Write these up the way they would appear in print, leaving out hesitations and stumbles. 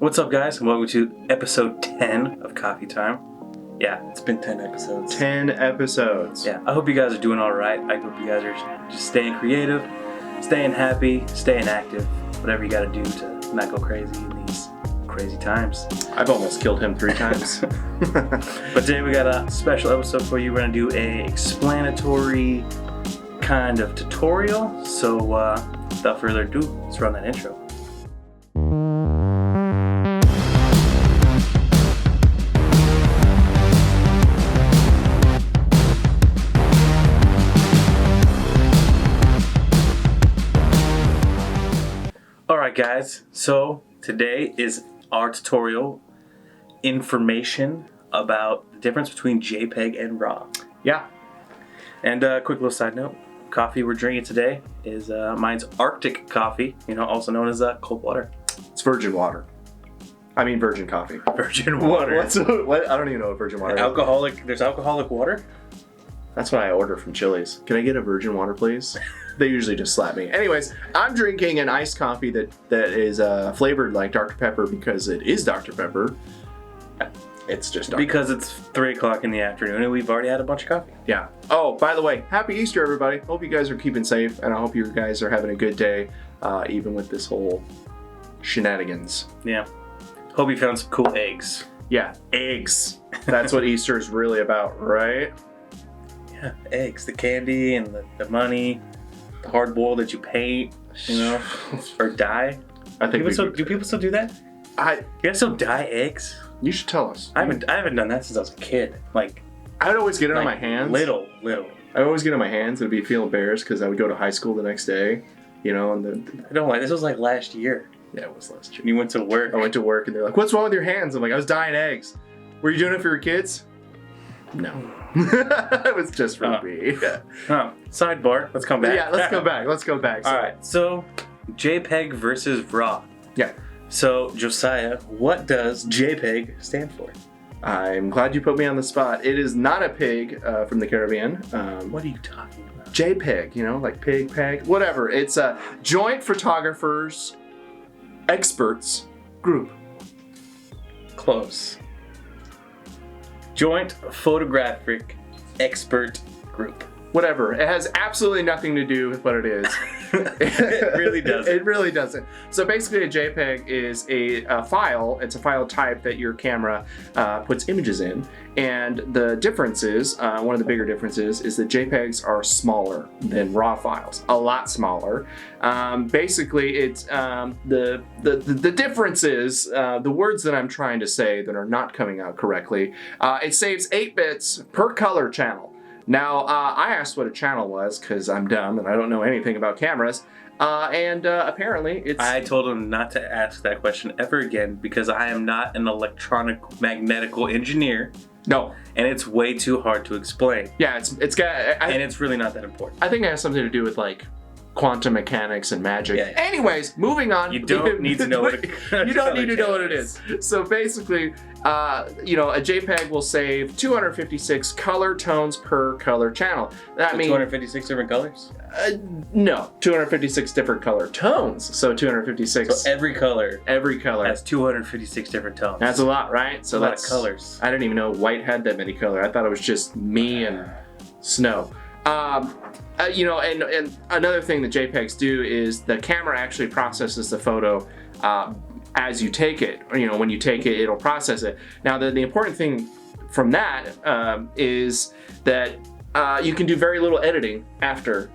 What's up, guys, and welcome to episode 10 of Coffee Time. Yeah, it's been 10 episodes. 10 episodes. Yeah, I hope you guys are doing all right. I hope you guys are just staying creative, staying happy, staying active, whatever you got to do to not go crazy in these crazy times. I've almost killed him 3 times. But today we got a special episode for you. We're going to do a explanatory kind of tutorial. So without further ado, let's run that intro. Alright guys, so today is our tutorial information about the difference between JPEG and RAW. Yeah. And a quick little side note, coffee we're drinking today is mine's Arctic coffee, also known as cold water. It's virgin water. I mean virgin coffee. Virgin water. What? I don't even know what virgin water is. There's alcoholic water? That's what I order from Chili's. Can I get a virgin water, please? They usually just slap me. Anyways, I'm drinking an iced coffee that is flavored like Dr. Pepper because it is Dr. Pepper. It's just Dr. Because it's 3 o'clock in the afternoon and we've already had a bunch of coffee. Yeah. Oh, by the way, happy Easter, everybody. Hope you guys are keeping safe, and I hope you guys are having a good day, even with this whole shenanigans. Yeah. Hope you found some cool eggs. Yeah, eggs. That's what Easter is really about, right? Yeah, eggs. The candy and the money. The hard boil that you paint, or dye. Do people still do that? You guys still dye eggs? You should tell us. I haven't done that since I was a kid. I would always get it on my hands. Little. I always get it on my hands and be feeling embarrassed because I would go to high school the next day, and I don't like. This was like last year. Yeah, it was last year. And you went to work. I went to work and they're like, "What's wrong with your hands?" I'm like, "I was dyeing eggs." Were you doing it for your kids? No. It was just for me. Oh, sidebar. Let's come back. Yeah, let's go back. All right. So, JPEG versus RAW. Yeah. So, Josiah, what does JPEG stand for? I'm glad you put me on the spot. It is not a pig from the Caribbean. What are you talking about? JPEG, like pig, peg, whatever. It's a Joint Photographers Experts Group. Close. Joint Photographic Expert Group. Whatever. It has absolutely nothing to do with what it is. It really doesn't. It really doesn't. So basically a JPEG is a file. It's a file type that your camera puts images in. And the difference is, one of the bigger differences is that JPEGs are smaller than RAW files. A lot smaller. Basically, it's the difference is the words that I'm trying to say that are not coming out correctly. It saves 8 bits per color channel. Now, I asked what a channel was because I'm dumb and I don't know anything about cameras. And apparently it's... I told him not to ask that question ever again because I am not an electronic magnetical engineer. No. And it's way too hard to explain. Yeah, it's got... and it's really not that important. I think it has something to do with quantum mechanics and magic. Yeah. Anyways, moving on. You don't need to know what you don't need to know what it is. So basically, a JPEG will save 256 color tones per color channel. That means 256 different colors? No, 256 different color tones. So 256. So every color has 256 different tones. That's a lot, right? So that's a lot of colors. I didn't even know white had that many colors. I thought it was just me and snow. And another thing that JPEGs do is the camera actually processes the photo as you take it. When you take it, it'll process it. Now, the important thing from that is that you can do very little editing after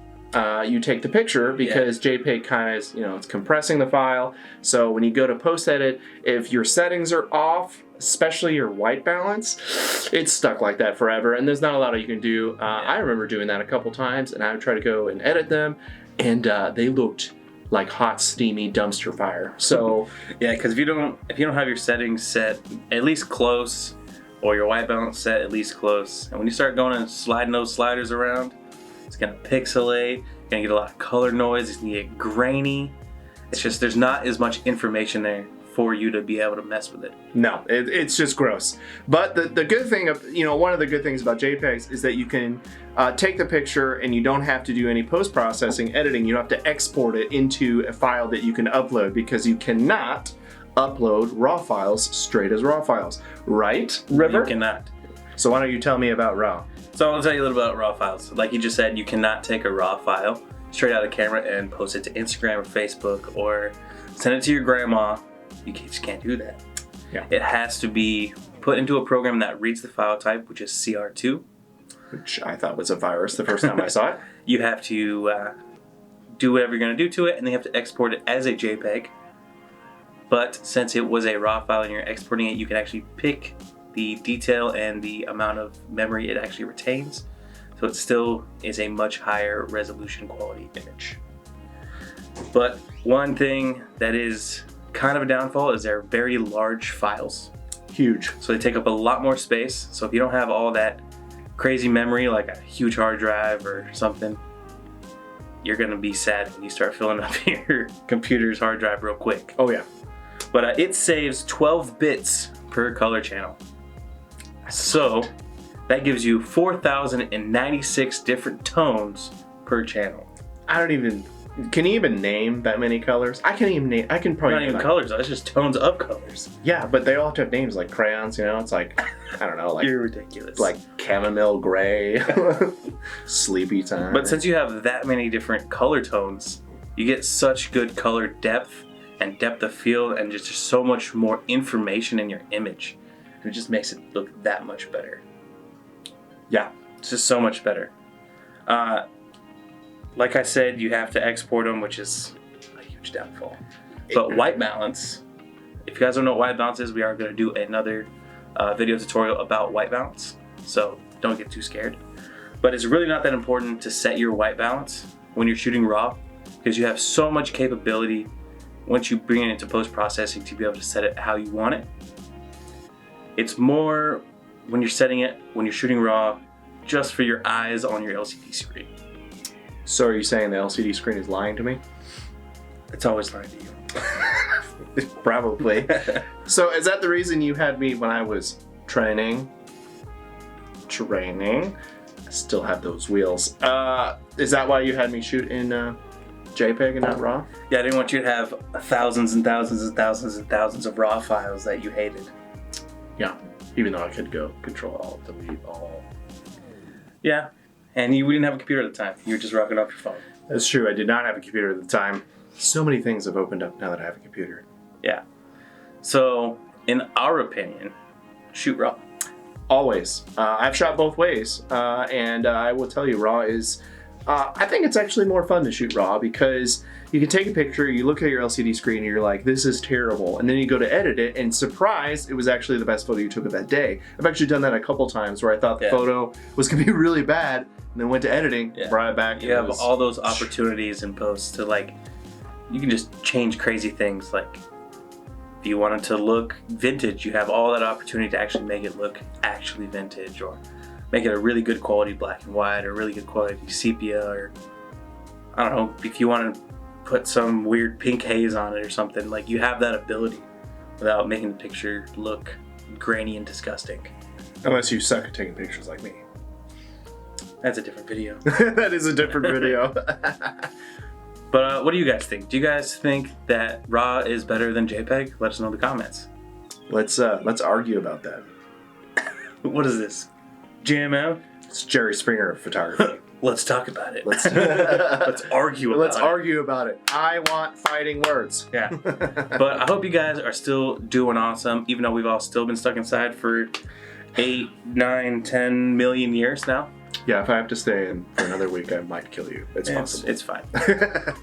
you take the picture because JPEG kind of it's compressing the file. So when you go to post edit, if your settings are off, especially your white balance, it's stuck like that forever, and there's not a lot you can do. I remember doing that a couple times, and I would try to go and edit them, and they looked like hot, steamy dumpster fire. So yeah, because if you don't have your settings set at least close, or your white balance set at least close, and when you start going and sliding those sliders around, it's gonna pixelate. You're gonna get a lot of color noise. It's gonna get grainy. It's just there's not as much information there for you to be able to mess with it. No, it's just gross. But the good thing of, one of the good things about JPEGs is that you can take the picture and you don't have to do any post-processing editing. You don't have to export it into a file that you can upload because you cannot upload RAW files straight as RAW files, right, River? You cannot. So why don't you tell me about RAW? So I'll tell you a little about RAW files. Like you just said, you cannot take a RAW file straight out of camera and post it to Instagram or Facebook or send it to your grandma. You just can't do that. Yeah. It has to be put into a program that reads the file type, which is CR2. Which I thought was a virus the first time I saw it. You have to do whatever you're going to do to it, and then you have to export it as a JPEG. But since it was a RAW file and you're exporting it, you can actually pick the detail and the amount of memory it actually retains. So it still is a much higher resolution quality image. But one thing that is kind of a downfall is they're very large files. Huge. So they take up a lot more space. So if you don't have all that crazy memory, like a huge hard drive or something, you're gonna be sad when you start filling up your computer's hard drive real quick. Oh yeah. But it saves 12 bits per color channel. So that gives you 4,096 different tones per channel. Can you even name that many colors? I can probably Not even colors, it's just tones of colors. Yeah, but they all have to have names like crayons, you know? It's like, I don't know, like You're ridiculous. like chamomile gray, sleepy time. But since you have that many different color tones, you get such good color depth and depth of field and just so much more information in your image. It just makes it look that much better. Yeah. It's just so much better. Like I said, you have to export them, which is a huge downfall. But white balance, if you guys don't know what white balance is, we are going to do another video tutorial about white balance. So don't get too scared. But it's really not that important to set your white balance when you're shooting RAW, because you have so much capability once you bring it into post-processing to be able to set it how you want it. It's more when you're setting it, when you're shooting RAW, just for your eyes on your LCD screen. So are you saying the LCD screen is lying to me? It's always lying to you. Probably. So is that the reason you had me when I was training? I still have those wheels. Is that why you had me shoot in JPEG and not RAW? Yeah, I didn't want you to have thousands and thousands and thousands and thousands of RAW files that you hated. Yeah, even though I could go Control Alt Delete all. Yeah, and we didn't have a computer at the time. You were just rocking off your phone. That's true. I did not have a computer at the time. So many things have opened up now that I have a computer. Yeah. So, in our opinion, shoot RAW. Always. I've shot both ways, and I will tell you, RAW is. I think it's actually more fun to shoot RAW because you can take a picture, you look at your LCD screen, and you're like, this is terrible. And then you go to edit it, and surprise, it was actually the best photo you took of that day. I've actually done that a couple times where I thought the photo was going to be really bad, and then went to editing, brought it back. You have all those opportunities in post to, like, you can just change crazy things. Like, if you wanted to look vintage, you have all that opportunity to actually make it look actually vintage, or make it a really good quality black and white, or really good quality sepia, or I don't know, if you want to put some weird pink haze on it or something, like, you have that ability without making the picture look grainy and disgusting. Unless you suck at taking pictures like me. That's a different video. That is a different video. But what do you guys think? Do you guys think that RAW is better than JPEG? Let us know in the comments. Let's argue about that. What is this? GMO? It's Jerry Springer of photography. Let's talk about it. Let's argue about it. I want fighting words. Yeah. But I hope you guys are still doing awesome, even though we've all still been stuck inside for 8, 9, 10 million years now. Yeah, if I have to stay in for another week, I might kill you. It's possible. It's fine.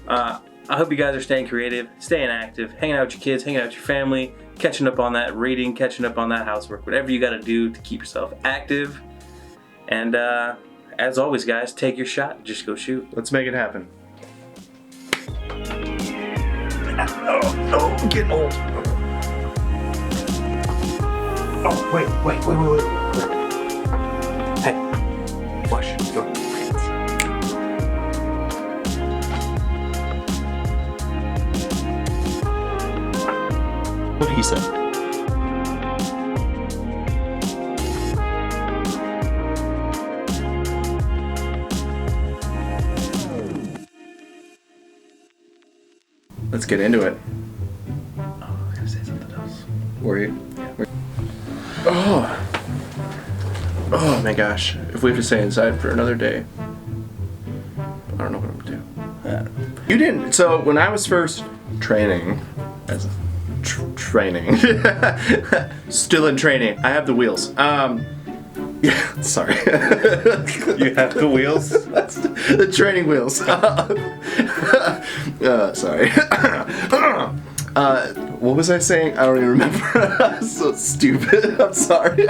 I hope you guys are staying creative, staying active, hanging out with your kids, hanging out with your family, catching up on that reading, catching up on that housework, whatever you got to do to keep yourself active. And as always, guys, take your shot. Just go shoot. Let's make it happen. Oh, get old. Oh, wait. Hey, wash your hands. What he said. Let's get into it. Oh, I was gonna say something. Oh my gosh. If we have to stay inside for another day, I don't know what I'm gonna do. You didn't. So when I was first training, as training, still in training. I have the wheels. Yeah, sorry. You have the wheels? The training wheels. Sorry. What was I saying? I don't even remember. I'm so stupid. I'm sorry.